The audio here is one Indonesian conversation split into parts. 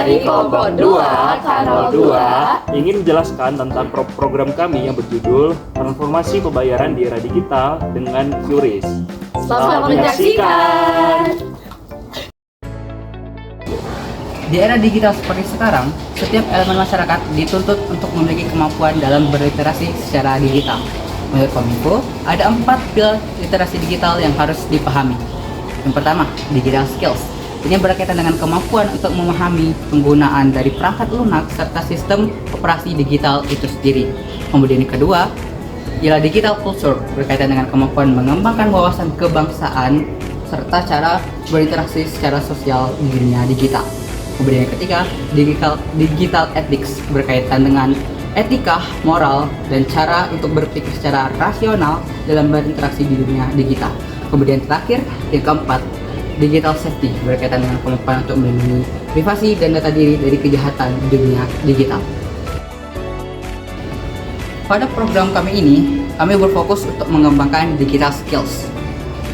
dari kelompok 2, Kanal 2, ingin menjelaskan tentang program kami yang berjudul Transformasi Pembayaran di Era Digital dengan QRIS. Selamat menyaksikan. Di era digital seperti sekarang, setiap elemen masyarakat dituntut untuk memiliki kemampuan dalam berliterasi secara digital. Menurut Kominfo, ada 4 pilar literasi digital yang harus dipahami. Yang pertama, digital skills. Ini berkaitan dengan kemampuan untuk memahami penggunaan dari perangkat lunak serta sistem operasi digital itu sendiri. Kemudian yang kedua, ialah digital culture, berkaitan dengan kemampuan mengembangkan wawasan kebangsaan serta cara berinteraksi secara sosial di dunia digital. Kemudian yang ketiga, digital ethics, berkaitan dengan etika, moral, dan cara untuk berpikir secara rasional dalam berinteraksi di dunia digital. Kemudian terakhir, yang keempat, digital safety, berkaitan dengan kemampuan untuk melindungi privasi dan data diri dari kejahatan di dunia digital. Pada program kami ini, kami berfokus untuk mengembangkan digital skills,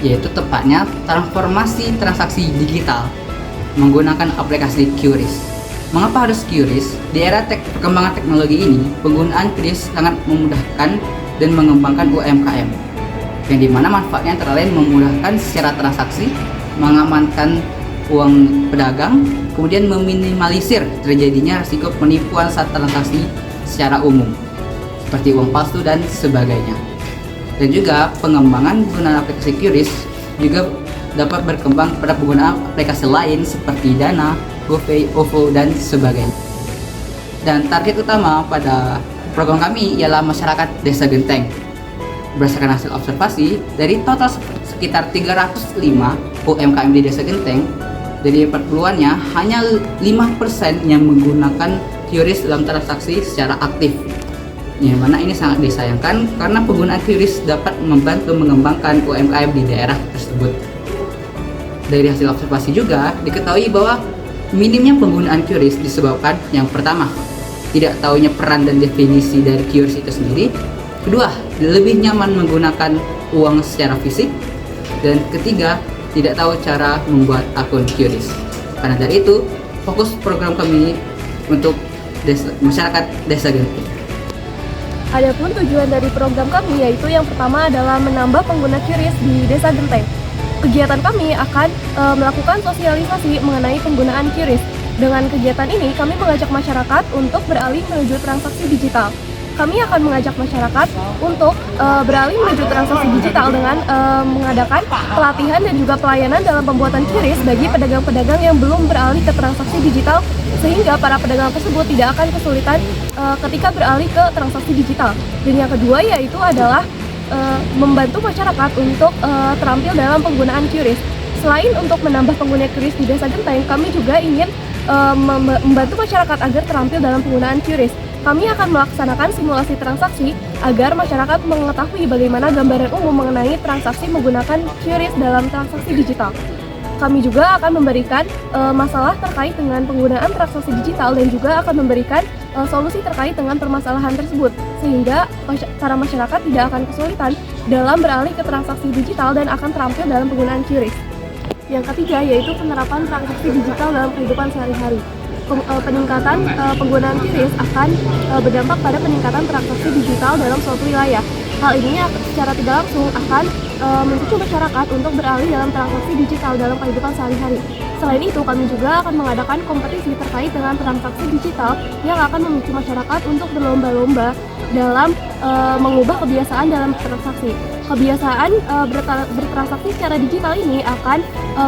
yaitu tepatnya transformasi transaksi digital menggunakan aplikasi QRIS. Mengapa harus QRIS? Di era perkembangan teknologi ini, penggunaan QRIS sangat memudahkan dan mengembangkan UMKM, yang dimana manfaatnya antara lain memudahkan secara transaksi, mengamankan uang pedagang, kemudian meminimalisir terjadinya risiko penipuan saat transaksi secara umum, seperti uang palsu dan sebagainya. Dan juga pengembangan penggunaan aplikasi QRIS juga dapat berkembang pada penggunaan aplikasi lain seperti Dana, GoPay, OVO, dan sebagainya. Dan target utama pada program kami ialah masyarakat Desa Genteng. Berdasarkan hasil observasi, dari total sekitar 305 UMKM di Desa Genteng, dari 40-annya hanya 5% yang menggunakan QRIS dalam transaksi secara aktif. Yang mana ini sangat disayangkan karena penggunaan QRIS dapat membantu mengembangkan UMKM di daerah tersebut. Dari hasil observasi juga diketahui bahwa minimnya penggunaan QRIS disebabkan yang pertama, tidak tahunya peran dan definisi dari QRIS itu sendiri. Kedua, lebih nyaman menggunakan uang secara fisik. Dan ketiga, tidak tahu cara membuat akun QRIS. Karena dari itu, fokus program kami untuk masyarakat Desa Genteng. Adapun tujuan dari program kami yaitu yang pertama adalah menambah pengguna QRIS di Desa Genteng. Kegiatan kami akan melakukan sosialisasi mengenai penggunaan QRIS. Dengan kegiatan ini, kami mengajak masyarakat untuk beralih menuju transaksi digital. Kami akan mengajak masyarakat untuk beralih menuju transaksi digital dengan mengadakan pelatihan dan juga pelayanan dalam pembuatan QRIS bagi pedagang-pedagang yang belum beralih ke transaksi digital, sehingga para pedagang tersebut tidak akan kesulitan ketika beralih ke transaksi digital. Dan yang kedua yaitu adalah membantu masyarakat untuk terampil dalam penggunaan QRIS. Selain untuk menambah pengguna QRIS di Desa Genteng, kami juga ingin membantu masyarakat agar terampil dalam penggunaan QRIS. Kami akan melaksanakan simulasi transaksi agar masyarakat mengetahui bagaimana gambaran umum mengenai transaksi menggunakan QRIS dalam transaksi digital. Kami juga akan memberikan masalah terkait dengan penggunaan transaksi digital dan juga akan memberikan solusi terkait dengan permasalahan tersebut, sehingga para masyarakat tidak akan kesulitan dalam beralih ke transaksi digital dan akan terampil dalam penggunaan QRIS. Yang ketiga yaitu penerapan transaksi digital dalam kehidupan sehari-hari. Peningkatan penggunaan QRIS akan berdampak pada peningkatan transaksi digital dalam suatu wilayah. Hal ini secara tidak langsung akan memicu masyarakat untuk beralih dalam transaksi digital dalam kehidupan sehari-hari. Selain itu, kami juga akan mengadakan kompetisi terkait dengan transaksi digital yang akan memicu masyarakat untuk berlomba-lomba dalam mengubah kebiasaan dalam transaksi. Kebiasaan bertransaksi secara digital ini akan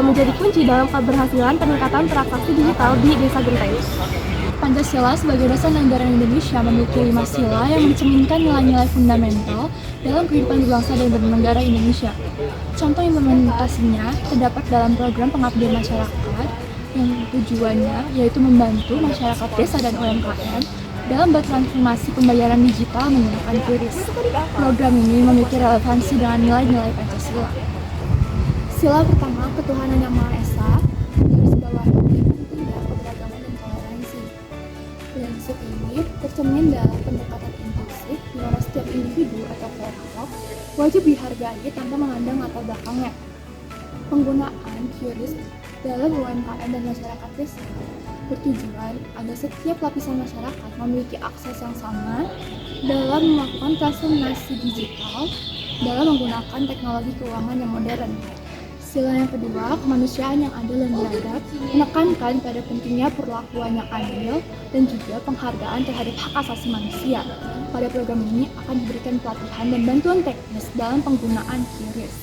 menjadi kunci dalam keberhasilan peningkatan transaksi digital di Desa Genteng. Pancasila sebagai dasar negara Indonesia memiliki 5 sila yang mencerminkan nilai-nilai fundamental dalam kehidupan berbangsa dan bernegara Indonesia. Contoh implementasinya terdapat dalam program pengabdian masyarakat yang tujuannya yaitu membantu masyarakat desa dan UMKM dalam bertransformasi pembayaran digital menggunakan QRIS. Program ini memiliki relevansi dengan nilai-nilai Pancasila. Sila pertama, ketuhanan yang Maha Esa, garis bawah penting keberagaman dan toleransi. Prinsip ini tercermin dalam pendekatan inklusif di mana setiap individu atau kelompok wajib dihargai tanpa memandang latar belakangnya. Penggunaan QRIS dalam UMKM dan masyarakat desa, bertujuan agar setiap lapisan masyarakat memiliki akses yang sama dalam melakukan transformasi digital dalam menggunakan teknologi keuangan yang modern. Sila yang kedua, kemanusiaan yang adil dan beradab, menekankan pada pentingnya perlakuan yang adil dan juga penghargaan terhadap hak asasi manusia. Pada program ini akan diberikan pelatihan dan bantuan teknis dalam penggunaan QRIS.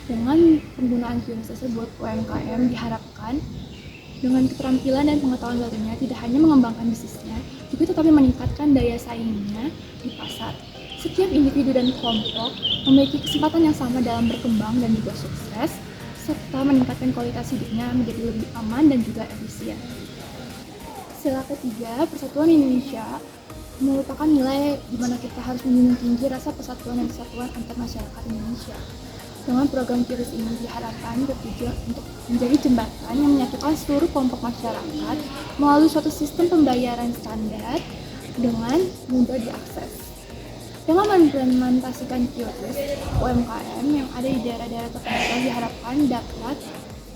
Dengan penggunaan QRIS tersebut, UMKM diharapkan dengan keterampilan dan pengetahuan barunya tidak hanya mengembangkan bisnisnya, juga tetapi meningkatkan daya saingnya di pasar. Setiap individu dan kelompok memiliki kesempatan yang sama dalam berkembang dan juga sukses, serta meningkatkan kualitas hidupnya menjadi lebih aman dan juga efisien. Sila ketiga, Persatuan Indonesia merupakan nilai di mana kita harus menjunjung tinggi rasa persatuan dan kesatuan antar masyarakat Indonesia. Dengan program QRIS ini diharapkan bertujuan untuk menjadi jembatan yang menyatukan seluruh kelompok masyarakat melalui suatu sistem pembayaran standar dengan mudah diakses. Dengan mengimplementasikan QRIS, UMKM yang ada di daerah-daerah terpencil diharapkan dapat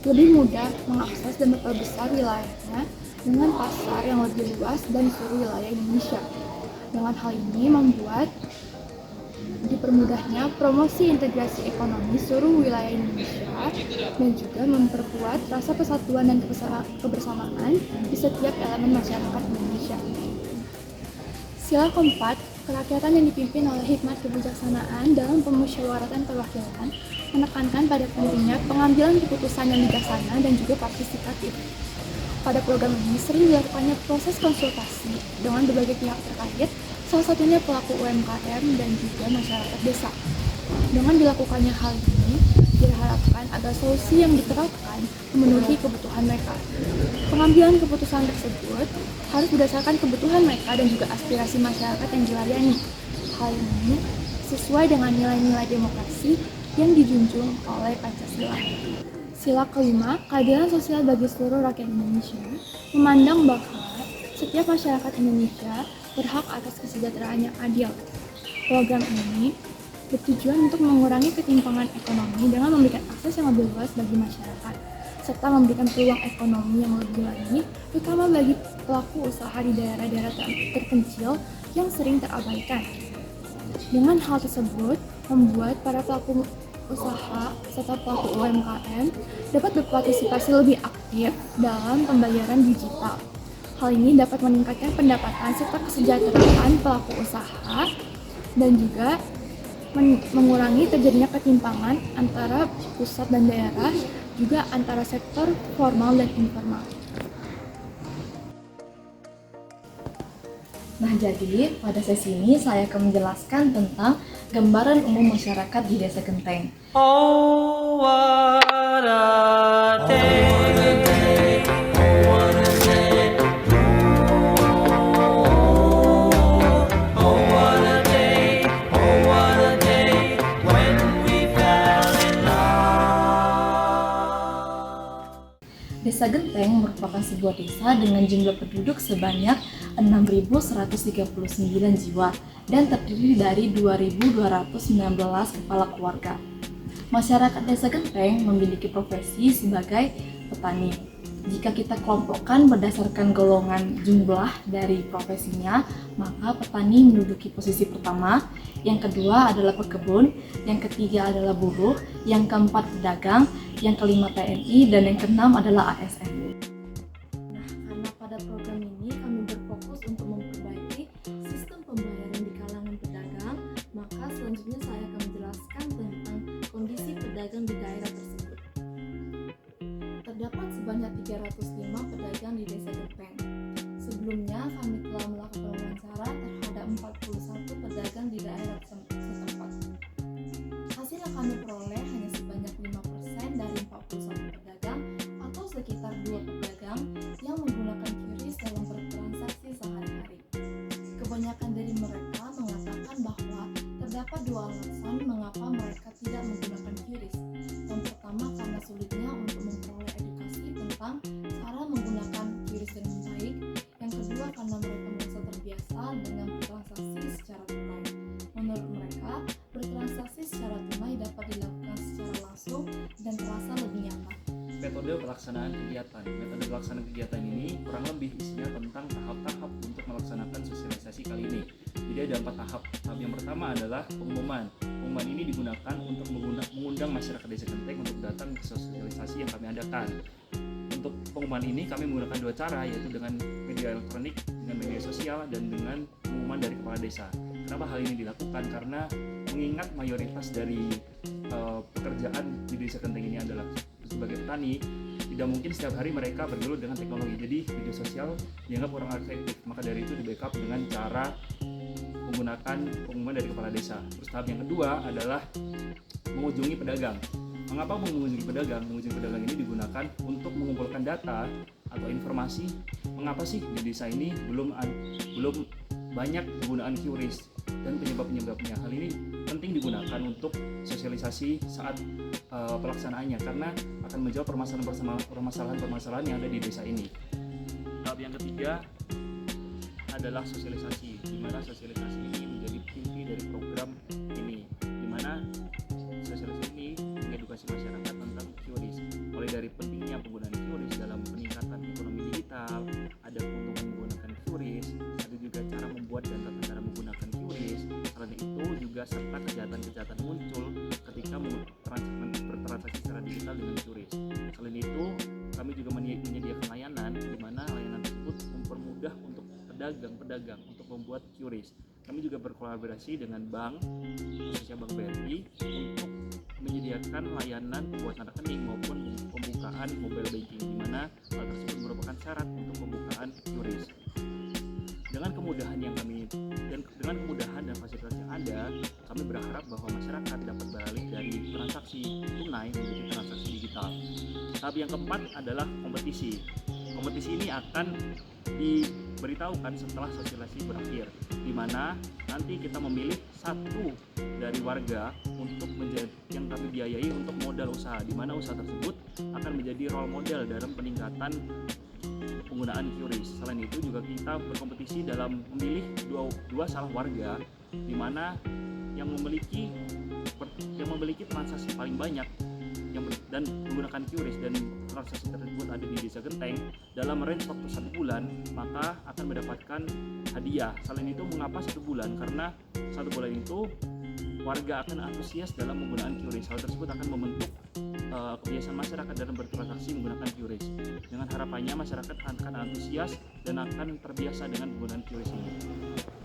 lebih mudah mengakses dan memperbesar wilayahnya dengan pasar yang lebih luas dan seluruh wilayah Indonesia. Dengan hal ini membuat dipermudahnya promosi integrasi ekonomi seluruh wilayah Indonesia dan juga memperkuat rasa persatuan dan kebersamaan di setiap elemen masyarakat Indonesia. Sila keempat, kerakyatan yang dipimpin oleh hikmat kebijaksanaan dalam pemusyawaratan perwakilan menekankan pada pentingnya pengambilan keputusan yang bijaksana dan juga partisipatif. Pada program ini sering dilakukannya proses konsultasi dengan berbagai pihak terkait, salah satunya pelaku UMKM dan juga masyarakat desa. Dengan dilakukannya hal ini, diharapkan agar solusi yang diterapkan memenuhi kebutuhan mereka. Pengambilan keputusan tersebut harus berdasarkan kebutuhan mereka dan juga aspirasi masyarakat yang dilayani. Hal ini sesuai dengan nilai-nilai demokrasi yang dijunjung oleh Pancasila. Sila kelima, keadilan sosial bagi seluruh rakyat Indonesia, memandang bahwa setiap masyarakat Indonesia berhak atas kesejahteraan yang adil. Program ini bertujuan untuk mengurangi ketimpangan ekonomi dengan memberikan akses yang lebih luas bagi masyarakat, serta memberikan peluang ekonomi yang lebih lagi, terutama bagi pelaku usaha di daerah-daerah terpencil yang sering terabaikan. Dengan hal tersebut, membuat para pelaku usaha serta pelaku UMKM dapat berpartisipasi lebih aktif dalam pembayaran digital. Hal ini dapat meningkatkan pendapatan serta kesejahteraan pelaku usaha dan juga mengurangi terjadinya ketimpangan antara pusat dan daerah, juga antara sektor formal dan informal. Nah, jadi pada sesi ini saya akan menjelaskan tentang gambaran umum masyarakat di Desa Genteng. Oh, what a day. Desa Genteng merupakan sebuah desa dengan jumlah penduduk sebanyak 6.139 jiwa dan terdiri dari 2.219 kepala keluarga. Masyarakat Desa Genteng memiliki profesi sebagai petani. Jika kita kelompokkan berdasarkan golongan jumlah dari profesinya, maka petani menduduki posisi pertama, yang kedua adalah pekebun, yang ketiga adalah buruh, yang keempat pedagang, yang kelima TNI, dan yang keenam adalah ASN. Nah, karena pada program ini kami berfokus untuk memperbaiki sistem pembayaran di kalangan pedagang, maka selanjutnya saya akan menjelaskan tentang kondisi pedagang di daerah tersebut. Terdapat sebanyak 305 pedagang di Desa Genteng. Sebelumnya kami telah melakukan wawancara terhadap 41 pedagang di daerah setempat. Hasil yang kami peroleh hanya sebanyak 5% dari 41 pedagang atau sekitar 2 pedagang yang menggunakan QRIS dalam bertransaksi sehari-hari. Kebanyakan dari mereka mengatakan bahwa terdapat 2 alasan mengapa mereka tidak menggunakan QRIS. Yang pertama karena sulitnya untuk memperoleh edukasi tentang cara menggunakan QRIS dengan baik. Yang kedua karena mereka merasa terbiasa dengan bertransaksi secara tunai. Menurut mereka, bertransaksi secara tunai dapat dilakukan secara langsung dan terasa lebih nyaman. metode pelaksanaan kegiatan. Metode pelaksanaan kegiatan ini kurang lebih isinya tentang tahap-tahap untuk melaksanakan sosialisasi kali ini. Jadi ada 4 tahap. Tahap yang pertama adalah pengumuman. Pengumuman ini digunakan untuk mengundang masyarakat Desa Genteng untuk datang ke sosialisasi yang kami adakan. Untuk pengumuman ini kami menggunakan 2 cara, yaitu dengan media elektronik, dengan media sosial, dan dengan pengumuman dari kepala desa. Kenapa hal ini dilakukan? Karena mengingat mayoritas dari pekerjaan di Desa Genteng ini adalah sebagai petani, tidak mungkin setiap hari mereka bergelut dengan teknologi. Jadi media sosial dianggap kurang efektif. Maka dari itu di backup dengan cara menggunakan pengumuman dari kepala desa. Terus tahap yang kedua adalah mengunjungi pedagang. Mengapa mengunjungi pedagang? Mengunjungi pedagang ini digunakan untuk mengumpulkan data atau informasi mengapa sih di desa ini belum banyak penggunaan QRIS dan penyebab-penyebabnya. Hal ini penting digunakan untuk sosialisasi saat pelaksanaannya karena akan menjawab permasalahan-permasalahan yang ada di desa ini. Tahap yang ketiga adalah sosialisasi, di mana sosialisasi ini menjadi inti dari program ini, di mana sosialisasi ini mengedukasi masyarakat tentang QRIS, mulai dari pentingnya penggunaan QRIS dalam peningkatan ekonomi digital, ada keuntungan menggunakan QRIS, ada juga cara membuat dan tata cara menggunakan QRIS. Selain itu juga serta kejahatan-kejahatan muncul ketika bertransaksi secara digital dengan QRIS. Selain itu, kami juga menyediakan layanan di mana layanan tersebut mempermudah untuk pedagang untuk membuat QRIS. Kami juga berkolaborasi dengan bank, khususnya Bank BRI, untuk menyediakan layanan pembuatan rekening maupun pembukaan mobile banking, di mana hal tersebut merupakan syarat untuk pembukaan QRIS. Dengan kemudahan dan fasilitas yang ada, kami berharap bahwa masyarakat dapat beralih dari transaksi tunai menjadi transaksi digital. Tahap yang keempat adalah kompetisi. Kompetisi ini akan diberitahukan setelah sosialisasi berakhir, di mana nanti kita memilih satu dari warga untuk yang kami biayai untuk modal usaha, di mana usaha tersebut akan menjadi role model dalam peningkatan penggunaan QRIS. Selain itu juga kita berkompetisi dalam memilih dua salah warga, di mana yang memiliki transaksi paling banyak dan menggunakan QRIS dan transaksi tersebut ada di Desa Genteng dalam range waktu 1 bulan, maka akan mendapatkan hadiah. Selain itu, mengapa 1 bulan? Karena 1 bulan itu warga akan antusias dalam penggunaan QRIS. Hal tersebut akan membentuk kebiasaan masyarakat dalam bertransaksi menggunakan QRIS. Dengan harapannya masyarakat akan antusias dan akan terbiasa dengan penggunaan QRIS ini.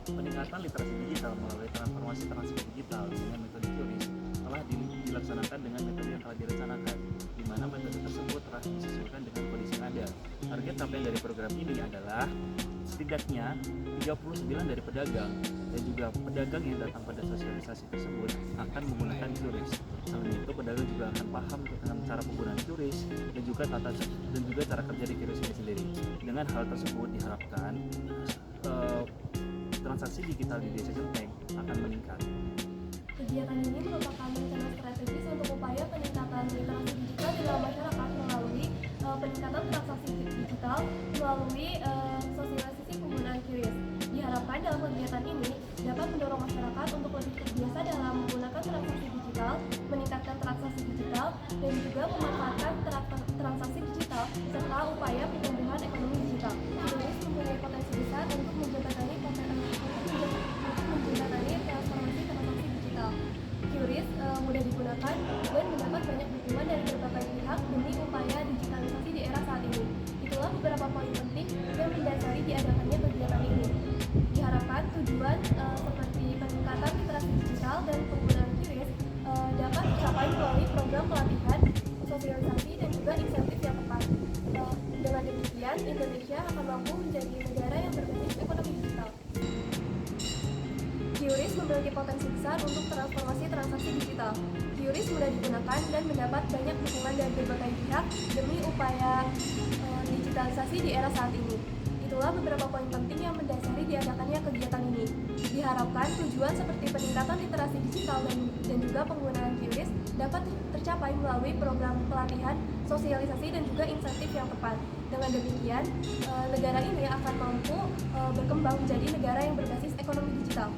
Peningkatan literasi digital melalui transformasi transaksi digital dengan metode QRIS telah dilaksanakan dengan metode yang telah direncanakan, di mana metode tersebut telah disesuaikan dengan kondisi yang ada. Target capaian dari program ini adalah setidaknya 39 dari pedagang dan juga pedagang yang datang pada sosialisasi tersebut akan menggunakan QRIS. Selain itu, pedagang juga akan paham tentang cara penggunaan QRIS dan juga cara kerja di QRIS ini sendiri. Dengan hal tersebut diharapkan transaksi digital di Desa Genteng akan meningkat. Kegiatan ini merupakan rencana strategis untuk upaya peningkatan literasi digital di dalam masyarakat melalui peningkatan transaksi digital melalui sosialisasi penggunaan QRIS. Diharapkan dalam kegiatan ini dapat mendorong masyarakat untuk lebih terbiasa dalam menggunakan transaksi digital, meningkatkan transaksi digital, dan juga memanfaatkan transaksi digital serta upaya pertumbuhan ekonomi digital. QRIS mempunyai potensi besar untuk menjembatani transformasi transaksi digital. QRIS mudah digunakan dan mendapat banyak dukungan dari berbagai pihak demi upaya digitalisasi di era saat ini. Itulah beberapa poin penting yang mendasari diadakannya kegiatan ini. Diharapkan tujuan seperti peningkatan literasi digital dan penggunaan QRIS dapat dicapai melalui program pelatihan, sosialisasi, dan juga insentif yang tepat. Dengan demikian, Indonesia akan mampu menjadi negara yang berbasis ekonomi digital. QRIS memiliki potensi besar untuk transformasi transaksi digital. QRIS mudah digunakan dan mendapat banyak dukungan dari berbagai pihak demi upaya digitalisasi di era saat ini. Itulah beberapa poin penting yang mendasari diadakannya kegiatan ini. Diharapkan tujuan seperti peningkatan literasi digital dan juga penggunaan QRIS dapat tercapai melalui program pelatihan, sosialisasi, dan juga insentif yang tepat. Dengan demikian, negara ini akan mampu berkembang menjadi negara yang berbasis ekonomi digital.